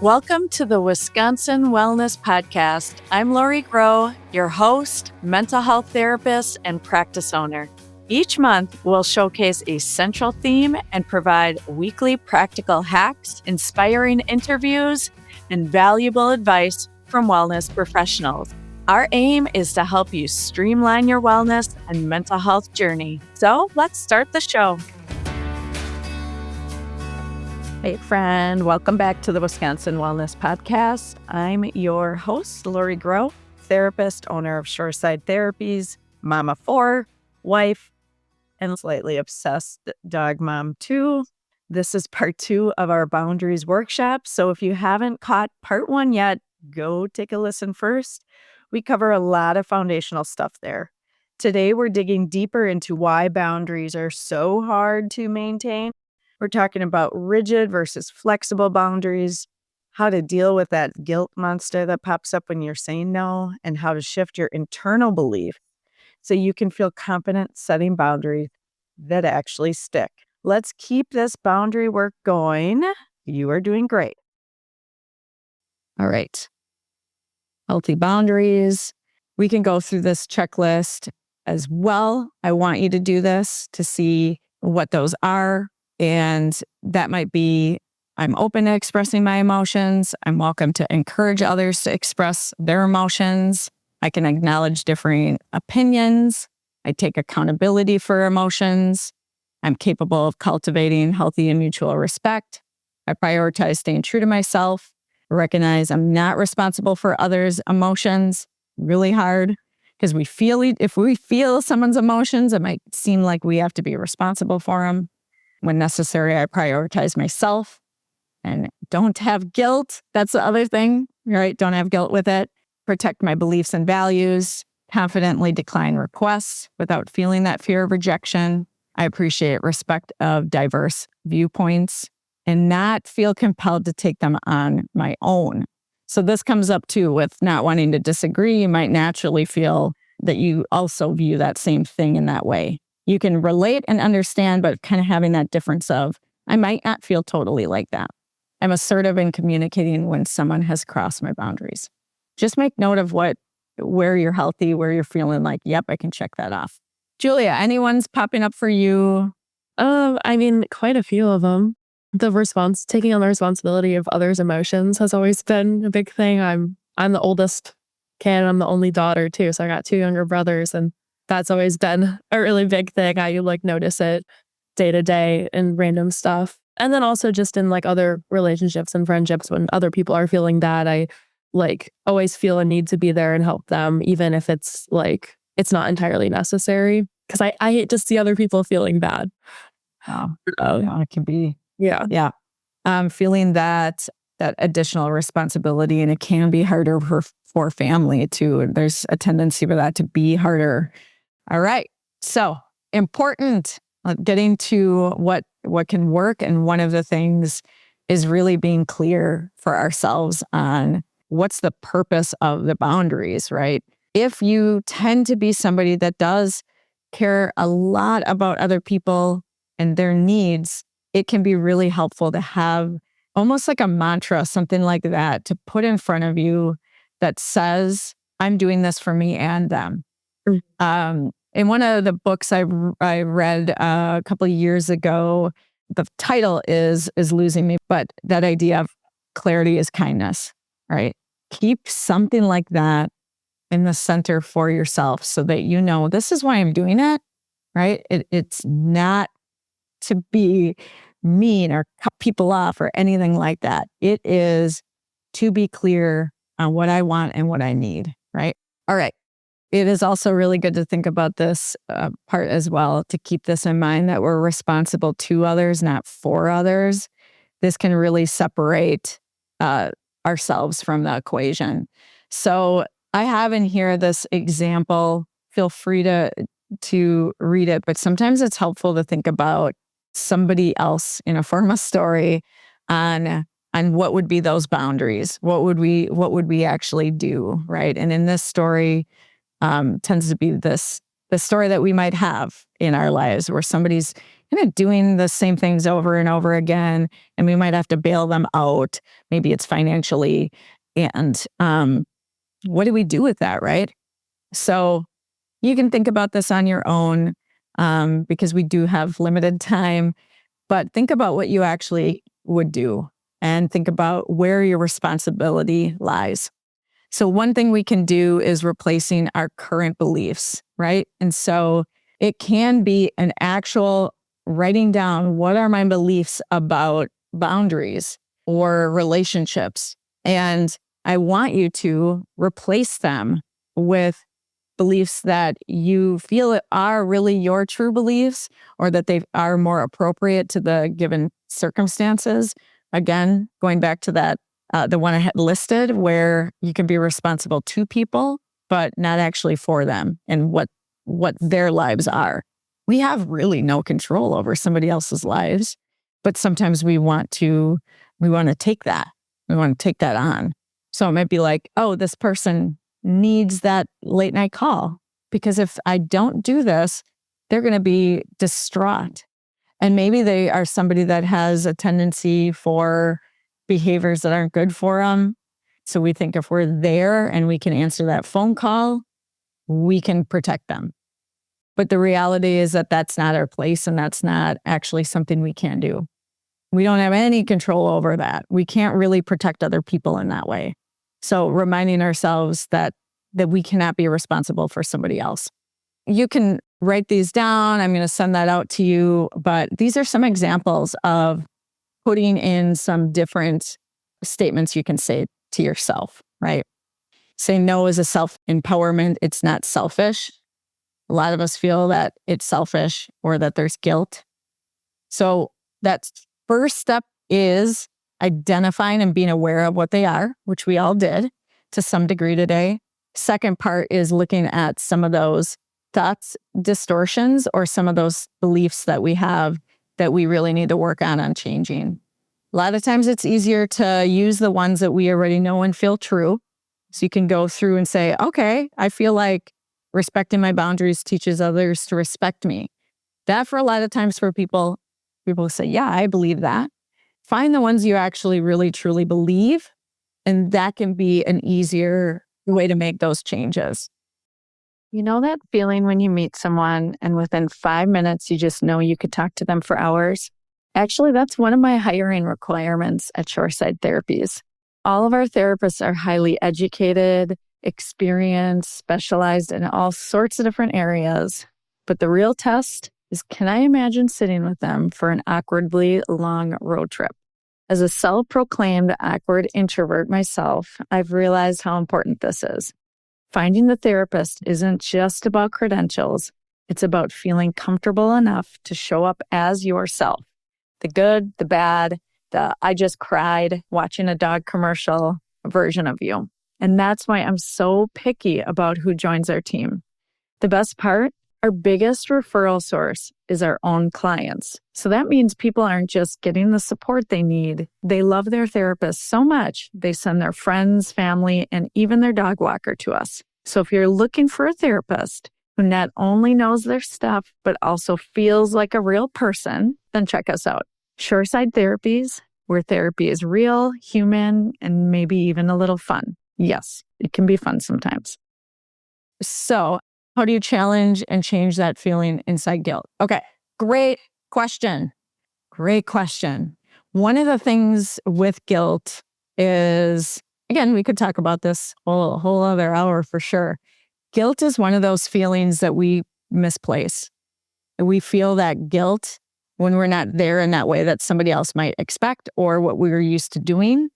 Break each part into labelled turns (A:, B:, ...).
A: Welcome to the Wisconsin Wellness Podcast. I'm Laurie, your host, mental health therapist, and practice owner. Each month, we'll showcase a central theme and provide weekly practical hacks, inspiring interviews, and valuable advice from wellness professionals. Our aim is to help you streamline your wellness and mental health journey. So let's start the show. Hey friend, welcome back to the Wisconsin Wellness Podcast. I'm your host, Laurie, therapist, owner of Shoreside Therapies, mom of 4, wife, and slightly obsessed dog mom too. This is part 2 of our boundaries workshop. So if you haven't caught part 1 yet, go take a listen first. We cover a lot of foundational stuff there. Today, we're digging deeper into why boundaries are so hard to maintain. We're talking about rigid versus flexible boundaries, how to deal with that guilt monster that pops up when you're saying no, and how to shift your internal belief so you can feel confident setting boundaries that actually stick. Let's keep this boundary work going. You are doing great. All right. Healthy boundaries. We can go through this checklist as well. I want you to do this to see what those are. And that might be, I'm open to expressing my emotions. I'm welcome to encourage others to express their emotions. I can acknowledge differing opinions. I take accountability for emotions. I'm capable of cultivating healthy and mutual respect. I prioritize staying true to myself. Recognize I'm not responsible for others' emotions. Really hard because if we feel someone's emotions, it might seem like we have to be responsible for them. When necessary, I prioritize myself and don't have guilt. That's the other thing, right? Don't have guilt with it. Protect my beliefs and values. Confidently decline requests without feeling that fear of rejection. I appreciate respect of diverse viewpoints and not feel compelled to take them on my own. So this comes up too with not wanting to disagree. You might naturally feel that you also view that same thing in that way. You can relate and understand, but kind of having that difference of, I might not feel totally like that. I'm assertive in communicating when someone has crossed my boundaries. Just make note of where you're healthy, where you're feeling like, yep, I can check that off. Julia, anyone's popping up for you?
B: Quite a few of them. Taking on the responsibility of others' emotions has always been a big thing. I'm the oldest kid. I'm the only daughter too. So I got 2 younger brothers, and that's always been a really big thing. I notice it day to day in random stuff. And then also just in other relationships and friendships, when other people are feeling bad, I always feel a need to be there and help them, even if it's not entirely necessary. Because I hate to see other people feeling bad.
A: It can be.
B: Yeah.
A: Yeah. Feeling that additional responsibility, and it can be harder for family too. There's a tendency for that to be harder. All right. So important, getting to what can work. And one of the things is really being clear for ourselves on what's the purpose of the boundaries, right? If you tend to be somebody that does care a lot about other people and their needs, it can be really helpful to have almost like a mantra, something like that, to put in front of you that says, I'm doing this for me and them. In one of the books I read a couple of years ago, the title is Losing Me, but that idea of clarity is kindness, right? Keep something like that in the center for yourself so that you know this is why I'm doing it, right? It's not to be mean or cut people off or anything like that. It is to be clear on what I want and what I need, right? All right. It is also really good to think about this part as well, to keep this in mind that we're responsible to others, not for others. This can really separate ourselves from the equation. So I have in here this example. Feel free to read it, but sometimes it's helpful to think about somebody else in a form of story on what would be those boundaries. What would we actually do, right? And in this story, tends to be the story that we might have in our lives where somebody's kind of doing the same things over and over again, and we might have to bail them out. Maybe it's financially. And what do we do with that, right? So you can think about this on your own because we do have limited time, but think about what you actually would do and think about where your responsibility lies. So one thing we can do is replacing our current beliefs, right? And so it can be an actual writing down, what are my beliefs about boundaries or relationships? And I want you to replace them with beliefs that you feel are really your true beliefs, or that they are more appropriate to the given circumstances. Again, going back to that, the one I had listed, where you can be responsible to people, but not actually for them and what their lives are. We have really no control over somebody else's lives, but sometimes we want to take that. We want to take that on. So it might be like, oh, this person needs that late night call because if I don't do this, they're going to be distraught. And maybe they are somebody that has a tendency for behaviors that aren't good for them. So we think if we're there and we can answer that phone call, we can protect them. But the reality is that that's not our place, and that's not actually something we can do. We don't have any control over that. We can't really protect other people in that way. So reminding ourselves that we cannot be responsible for somebody else. You can write these down. I'm going to send that out to you. But these are some examples of putting in some different statements you can say to yourself, right? Say no is a self-empowerment. It's not selfish. A lot of us feel that it's selfish or that there's guilt. So that first step is identifying and being aware of what they are, which we all did to some degree today. Second part is looking at some of those thoughts, distortions, or some of those beliefs that we have that we really need to work on changing. A lot of times it's easier to use the ones that we already know and feel true. So you can go through and say, okay, I feel like respecting my boundaries teaches others to respect me. That for a lot of times for people say, yeah, I believe that. Find the ones you actually really truly believe, and that can be an easier way to make those changes. You know that feeling when you meet someone and within 5 minutes, you just know you could talk to them for hours? Actually, that's one of my hiring requirements at Shoreside Therapies. All of our therapists are highly educated, experienced, specialized in all sorts of different areas. But the real test is, can I imagine sitting with them for an awkwardly long road trip? As a self-proclaimed awkward introvert myself, I've realized how important this is. Finding the therapist isn't just about credentials. It's about feeling comfortable enough to show up as yourself. The good, the bad, the I just cried watching a dog commercial version of you. And that's why I'm so picky about who joins our team. The best part? Our biggest referral source is our own clients. So that means people aren't just getting the support they need. They love their therapist so much, they send their friends, family, and even their dog walker to us. So if you're looking for a therapist who not only knows their stuff, but also feels like a real person, then check us out. Shoreside Therapies, where therapy is real, human, and maybe even a little fun. Yes, it can be fun sometimes. So, how do you challenge and change that feeling inside guilt? Okay, great question. Great question. One of the things with guilt is, again, we could talk about this whole other hour for sure. Guilt is one of those feelings that we misplace. We feel that guilt when we're not there in that way that somebody else might expect or what we were used to doing.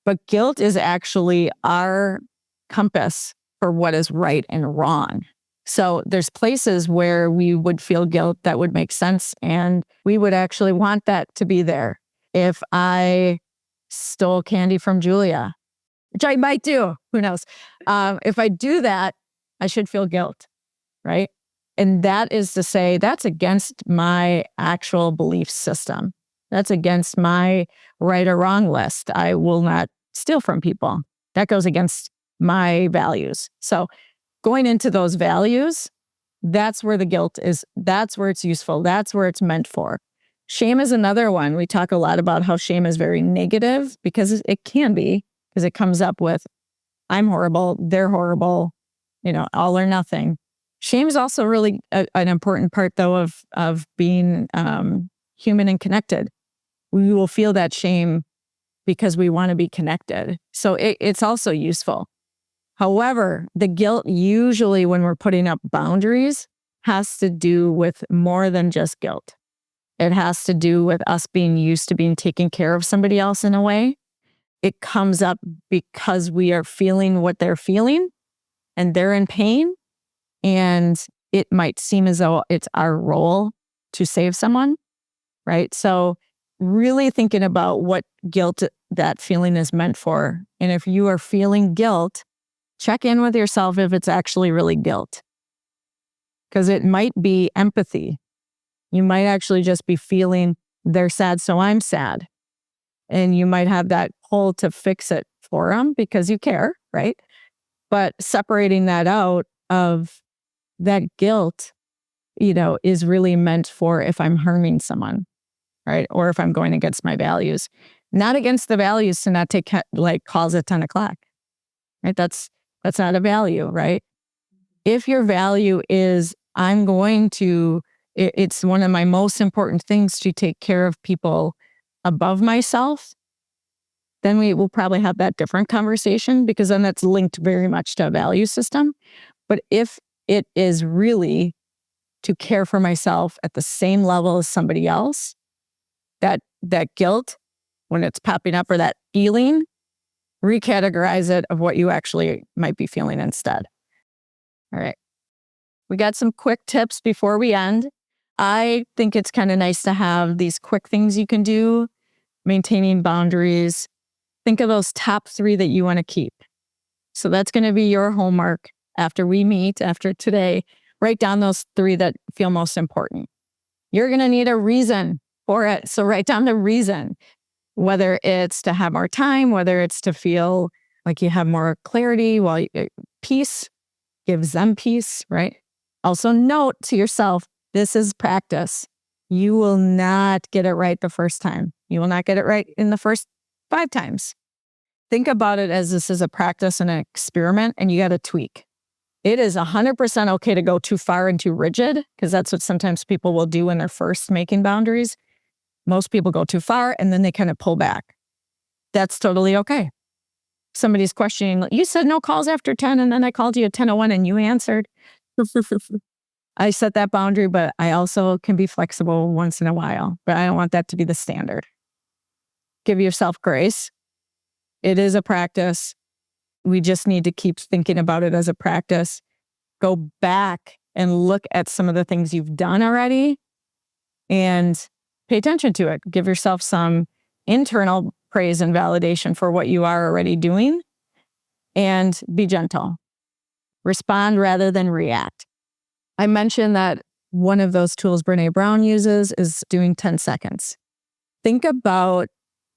A: But guilt is actually our compass for what is right and wrong. So there's places where we would feel guilt that would make sense, and we would actually want that to be there. If I stole candy from Julia, which I might do, who knows? If I do that, I should feel guilt, right? And that is to say, that's against my actual belief system. That's against my right or wrong list. I will not steal from people. That goes against my values. So going into those values, That's where the guilt is. That's where it's useful. That's where it's meant for. Shame is another one. We talk a lot about how shame is very negative because it can be, because it comes up with, I'm horrible, they're horrible, all or nothing. Shame is also really an important part, though, of being human and connected. We will feel that shame because we want to be connected. So it's also useful. However, the guilt usually when we're putting up boundaries has to do with more than just guilt. It has to do with us being used to being taking care of somebody else in a way. It comes up because we are feeling what they're feeling and they're in pain. And it might seem as though it's our role to save someone, right? So really thinking about what guilt that feeling is meant for. And if you are feeling guilt, check in with yourself if it's actually really guilt. Because it might be empathy. You might actually just be feeling they're sad, so I'm sad. And you might have that pull to fix it for them because you care, right? But separating that out of that guilt, is really meant for if I'm harming someone, right? Or if I'm going against my values. Not against the values to not take calls at 10 o'clock, right? That's not a value, right? If your value is, it's one of my most important things to take care of people above myself, then we will probably have that different conversation because then that's linked very much to a value system. But if it is really to care for myself at the same level as somebody else, that guilt, when it's popping up, or that feeling, recategorize it of what you actually might be feeling instead. All right. We got some quick tips before we end. I think it's kind of nice to have these quick things you can do, maintaining boundaries. Think of those top 3 that you want to keep. So that's going to be your homework after we meet, after today. Write down those 3 that feel most important. You're going to need a reason for it. So write down the reason, whether it's to have more time, whether it's to feel like you have more clarity, peace gives them peace, right? Also note to yourself, this is practice. You will not get it right the first time. You will not get it right in the first 5 times. Think about it as this is a practice and an experiment, and you got to tweak. It is 100% okay to go too far and too rigid, because that's what sometimes people will do when they're first making boundaries. Most people go too far and then they kind of pull back. That's totally okay. Somebody's questioning, you said no calls after 10, and then I called you at 10:01 and you answered. I set that boundary, but I also can be flexible once in a while, but I don't want that to be the standard. Give yourself grace. It is a practice. We just need to keep thinking about it as a practice. Go back and look at some of the things you've done already and pay attention to it. Give yourself some internal praise and validation for what you are already doing, and be gentle. Respond rather than react. I mentioned that one of those tools Brené Brown uses is doing 10 seconds. Think about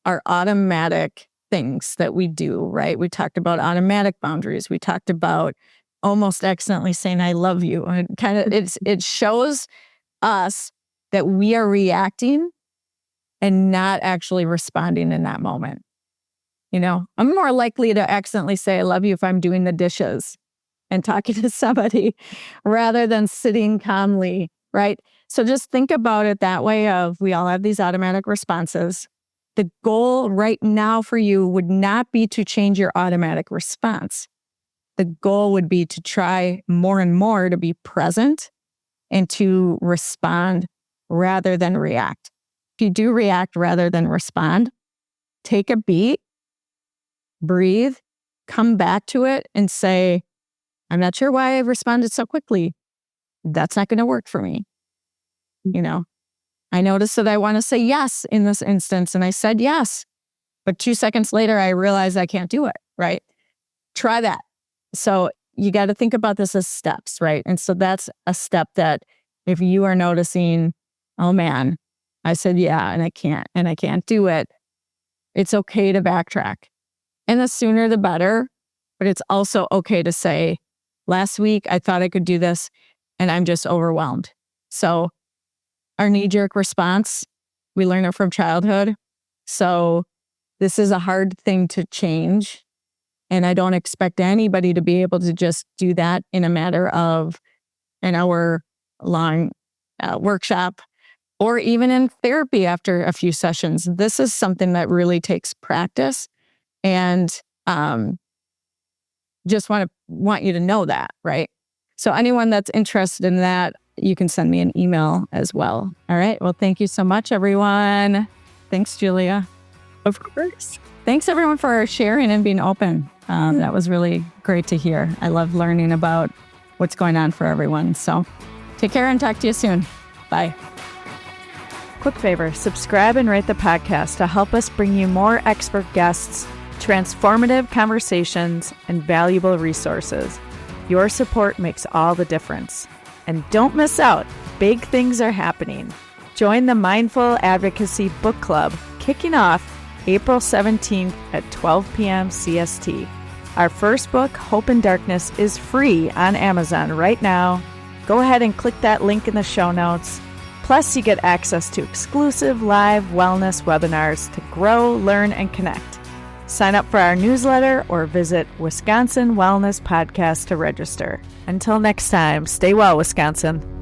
A: our automatic things that we do, right? We talked about automatic boundaries. We talked about almost accidentally saying, I love you. And it shows us that we are reacting and not actually responding in that moment. I'm more likely to accidentally say, I love you if I'm doing the dishes and talking to somebody rather than sitting calmly, right? So just think about it that way of, we all have these automatic responses. The goal right now for you would not be to change your automatic response. The goal would be to try more and more to be present and to respond rather than react. If you do react rather than respond, take a beat, breathe, come back to it and say, I'm not sure why I responded so quickly. That's not going to work for me. I noticed that I want to say yes in this instance, and I said yes. But 2 seconds later, I realized I can't do it, right? Try that. So you got to think about this as steps, right? And so that's a step that if you are noticing, oh man, I said yeah, and I can't do it, it's okay to backtrack. And the sooner the better, but it's also okay to say, last week I thought I could do this, and I'm just overwhelmed. So our knee-jerk response, we learn it from childhood. So this is a hard thing to change. And I don't expect anybody to be able to just do that in a matter of an hour-long workshop or even in therapy after a few sessions. This is something that really takes practice. And just want you to know that, right? So anyone that's interested in that, you can send me an email as well. All right. Well, thank you so much, everyone. Thanks, Julia.
B: Of course.
A: Thanks, everyone, for sharing and being open. That was really great to hear. I love learning about what's going on for everyone. So take care and talk to you soon. Bye. Quick favor, subscribe and rate the podcast to help us bring you more expert guests, transformative conversations, and valuable resources. Your support makes all the difference. And don't miss out. Big things are happening. Join the Mindful Advocacy Book Club, kicking off April 17th at 12 p.m. CST. Our first book, Hope in Darkness, is free on Amazon right now. Go ahead and click that link in the show notes. Plus, you get access to exclusive live wellness webinars to grow, learn, and connect. Sign up for our newsletter or visit Wisconsin Wellness Podcast to register. Until next time, stay well, Wisconsin.